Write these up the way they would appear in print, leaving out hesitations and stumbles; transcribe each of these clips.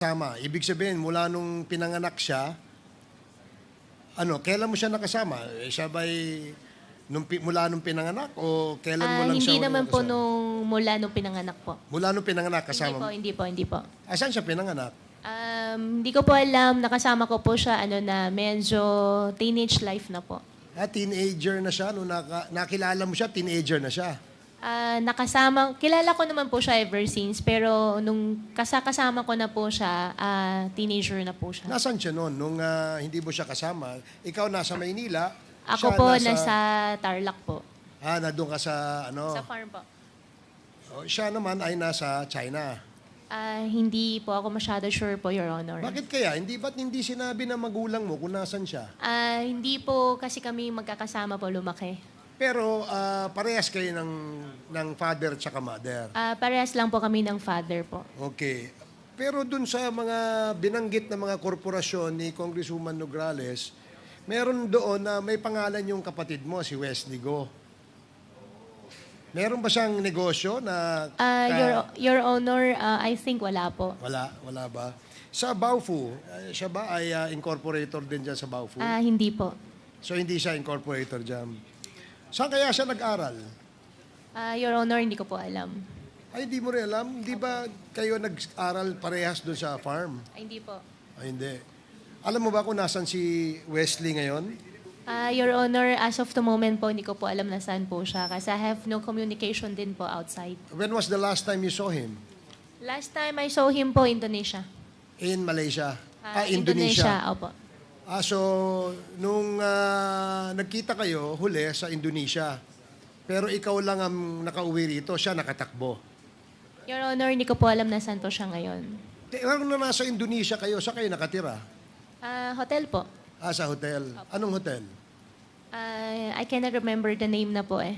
Kasama. Ibig sabihin, mula nung pinanganak siya, kailan mo siya nakasama? Siya ba'y mula nung pinanganak o kailan mo lang Hindi siya naman po nakasama? mula nung pinanganak po. Mula nung pinanganak kasama mo? Hindi po. Saan siya pinanganak? Hindi ko po alam, nakasama ko po siya medyo teenage life na po. Teenager na siya. Nung nakilala mo siya, teenager na siya. Kilala ko naman po siya ever since, pero nung kasama ko na po siya, teenager na po siya. Nasaan siya noon? Nung hindi mo siya kasama, ikaw nasa Maynila. Ako siya po nasa Tarlac po. Nandun ka sa Sa farm po. Siya naman ay nasa China. Hindi po ako masyado sure po, Your Honor. Bakit kaya? Ba't hindi sinabi ng magulang mo kung nasan siya? Hindi po kasi kami magkakasama po lumaki. Pero parehas kayo ng father at saka mother. Parehas lang po kami ng father po. Okay. Pero dun sa mga binanggit na mga korporasyon ni Congresswoman Nograles, meron doon na may pangalan yung kapatid mo, si Wesley Go. Meron ba siyang negosyo na... Your Honor, I think wala po. Wala ba? Sa Baofu, siya ba ay incorporator din dyan sa Baofu? Hindi po. So hindi siya incorporator dyan. Saan kaya siya nag-aral? Your Honor, hindi ko po alam. Ay, hindi mo rin alam? Hindi ba kayo nag-aral parehas doon sa farm? Hindi po. Ay, hindi. Alam mo ba kung nasan si Wesley ngayon? Your Honor, as of the moment po, hindi ko po alam na saan po siya kasi I have no communication din po outside. When was the last time you saw him? Last time I saw him po, Indonesia. In Malaysia? Indonesia, opo. So, nung nagkita kayo huli sa Indonesia, pero ikaw lang ang nakauwi rito, siya nakatakbo. Your Honor, hindi ko po alam na saan po siya ngayon. Pero na nasa Indonesia kayo, saan kayo nakatira? Hotel po. Sa hotel. Anong hotel? I cannot remember the name na po eh.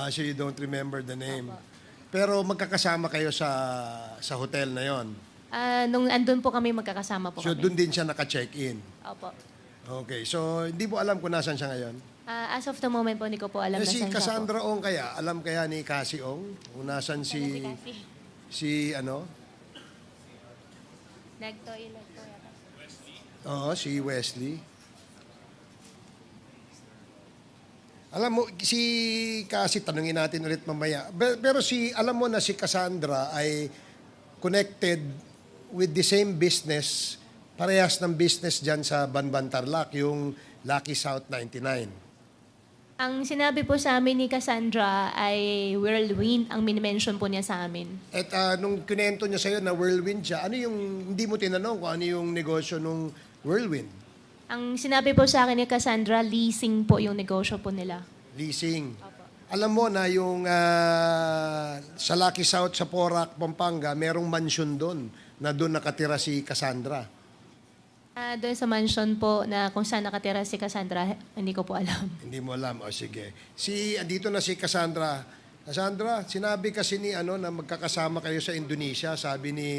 So you don't remember the name. Pero magkakasama kayo sa hotel na yon. Nung andun po kami, magkakasama po So kami. doon din siya naka-check-in. Opo. Okay. So hindi mo alam kung nasan siya ngayon? As of the moment po, hindi ko po alam na Si saan siya po. Cassandra Ong kaya? Alam kaya ni Cassie Ong? Kung nasan Si Cassie. Nag-toilet po yata. Oo, si Wesley. Alam mo, si Cassie, tanungin natin ulit mamaya. Pero alam mo na si Cassandra ay connected with the same business, parehas ng business dyan sa Banban Tarlac, yung Lucky South 99. Ang sinabi po sa amin ni Cassandra ay whirlwind ang minimension po niya sa amin. At nung kinento niya sa'yo na whirlwind siya, hindi mo tinanong kung ano yung negosyo nung whirlwind? Ang sinabi po sa akin ni Cassandra, leasing po yung negosyo po nila. Leasing. Opo. Alam mo na yung sa Lucky South sa Porac, Pampanga, merong mansion doon na doon nakatira si Cassandra. Doon sa mansion po na kung saan nakatira si Cassandra, hindi ko po alam. Hindi mo alam. O sige. Dito na si Cassandra. Cassandra, sinabi kasi ni na magkakasama kayo sa Indonesia, sabi ni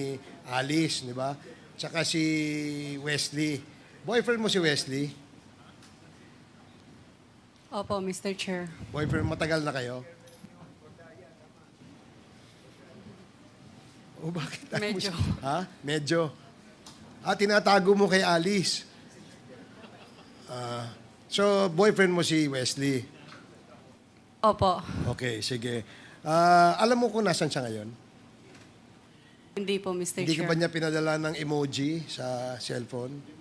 Alice, di ba? Tsaka si Wesley. Boyfriend mo si Wesley? Opo, Mr. Chair. Boyfriend, matagal na kayo? O bakit? Medyo. Ha? Medyo. Tinatago mo kay Alice. So, boyfriend mo si Wesley. Opo. Okay, sige. Alam mo kung nasan siya ngayon? Hindi po, Mr. Hindi Chair. ka ba niya pinadala ng emoji sa cellphone?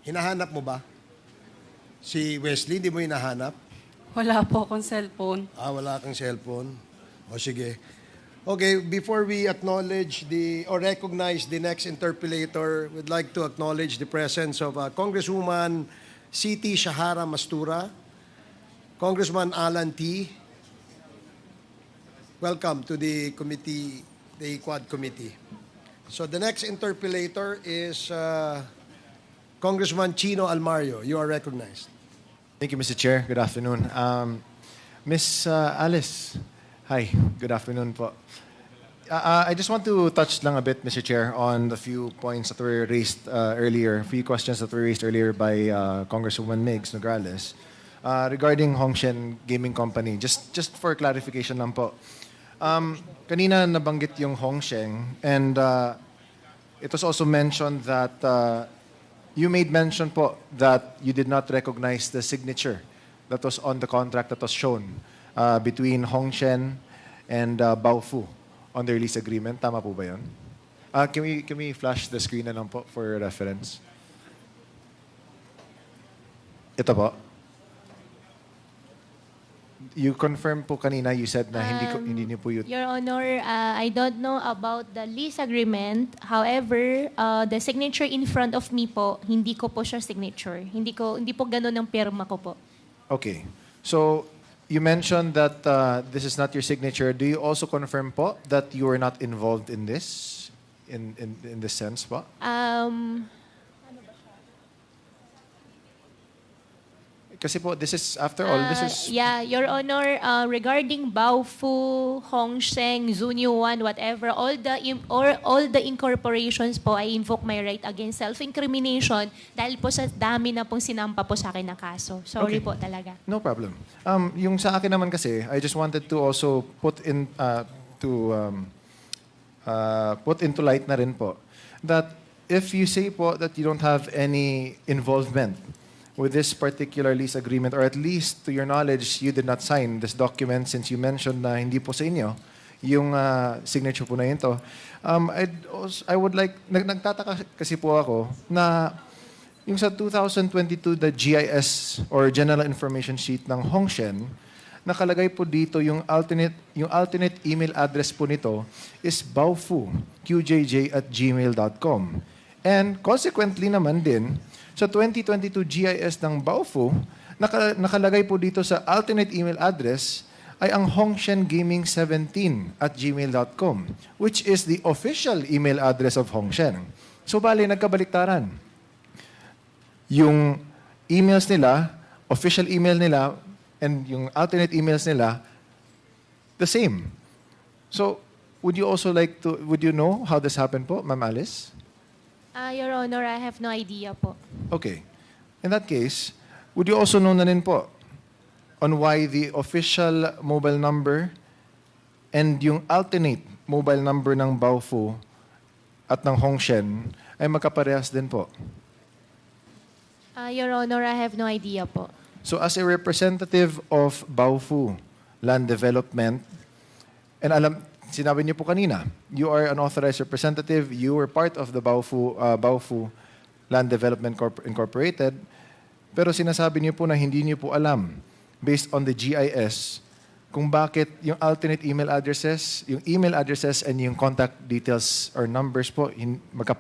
Hinahanap mo ba? Si Wesley, hindi mo hinahanap? Wala po akong cellphone. Wala kang cellphone. O sige. Okay, before we acknowledge or recognize the next interpellator, we'd like to acknowledge the presence of Congresswoman Siti Shahara Mastura, Congressman Alan T. Welcome to the committee, the Quad Committee. So the next interpellator is Congressman Chino Almario. You are recognized. Thank you, Mr. Chair. Good afternoon. Miss Alice, hi. Good afternoon po. I just want to touch lang a bit, Mr. Chair, on the few points that were raised earlier, few questions that were raised earlier by Congresswoman Migs Nograles regarding Hongshen Gaming Company. Just for clarification lang po. Kanina nabanggit yung Hongsheng and it was also mentioned that you made mention po that you did not recognize the signature that was on the contract that was shown between Hongshen and Baofu on their lease agreement. Tama po ba yun? Can we flash the screen na lang po for reference? Ito po. You confirmed po kanina, you said na hindi niyo po yun. Your Honor, I don't know about the lease agreement. However, the signature in front of me po, hindi ko po siya signature. Hindi po ganun ang pirma ko po. Okay. So, you mentioned that this is not your signature. Do you also confirm po that you are not involved in this? In this sense po? Kasi po, this is, after all, this is... Yeah, Your Honor, regarding Baofu, Hongsheng, Zunyuan, whatever, all the incorporations po, I invoke my right against self-incrimination dahil po sa dami na pong sinampa po sa akin na kaso. Sorry Okay. po talaga. No problem. Yung sa akin naman kasi, I just wanted to also put into light na rin po that if you say po that you don't have any involvement with this particular lease agreement, or at least to your knowledge, you did not sign this document since you mentioned na hindi po sa inyo yung signature po na yun to. I would like, nagtataka kasi po ako na yung sa 2022, the GIS or General Information Sheet ng Hongshen, nakalagay po dito yung alternate email address po nito is baofu@gmail.com. And consequently naman din, sa 2022 GIS ng Baofu, nakalagay po dito sa alternate email address ay ang hongshengaming17@gmail.com, which is the official email address of Hongshen. So bali, nagkabaliktaran. Yung emails nila, official email nila, and yung alternate emails nila, the same. So, would you know how this happened po, Ma'am Alice? Your Honor, I have no idea po. Okay. In that case, would you also know na rin po on why the official mobile number and yung alternate mobile number ng Baofu at ng Hongshen ay magkaparehas din po? Your Honor, I have no idea po. So as a representative of Baofu Land Development, and sinabi niyo po kanina, you are an authorized representative, you were part of the Baofu Land Development Incorporated, pero sinasabi niyo po na hindi niyo po alam, based on the GIS, kung bakit yung alternate email addresses and yung contact details or numbers po magkaparehas.